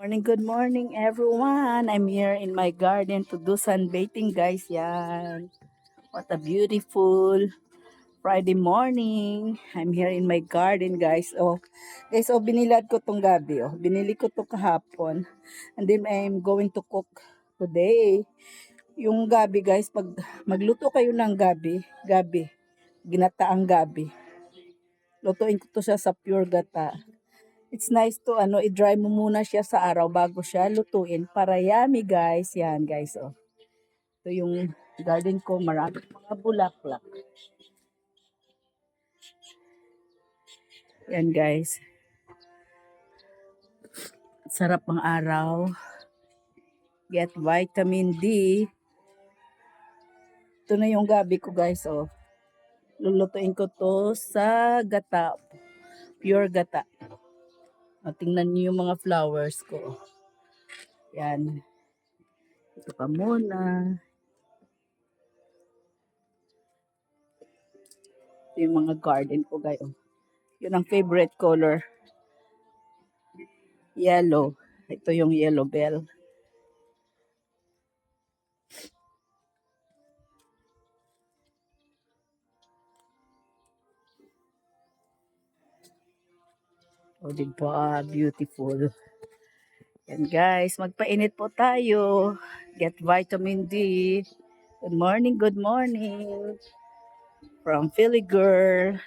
Good morning everyone. I'm here in my garden to do sunbathing guys. Yan. What a beautiful Friday morning. I'm here in my garden guys. Guys, binilad ko tong gabi. Binili ko to kahapon. And then I'm going to cook today. Yung gabi guys, pag magluto kayo ng gabi, ginataang gabi. Lutuin ko to siya sa pure gata. It's nice to i-dry mo muna siya sa araw bago siya lutuin para yummy guys. Yan guys. Ito yung garden ko, marami mga bulaklak. Yan guys. Sarap ang araw. Get vitamin D. Ito na yung gabi ko guys. Lulutuin ko to sa gata. Pure gata. Tingnan niyo yung mga flowers ko. Yan. Ito pa muna. Ito yung mga garden ko guys. Yun ang favorite color. Yellow. Ito yung yellow bell. Diba? Beautiful. Yan guys, magpainit po tayo. Get vitamin D. Good morning, good morning. From Philly Girl.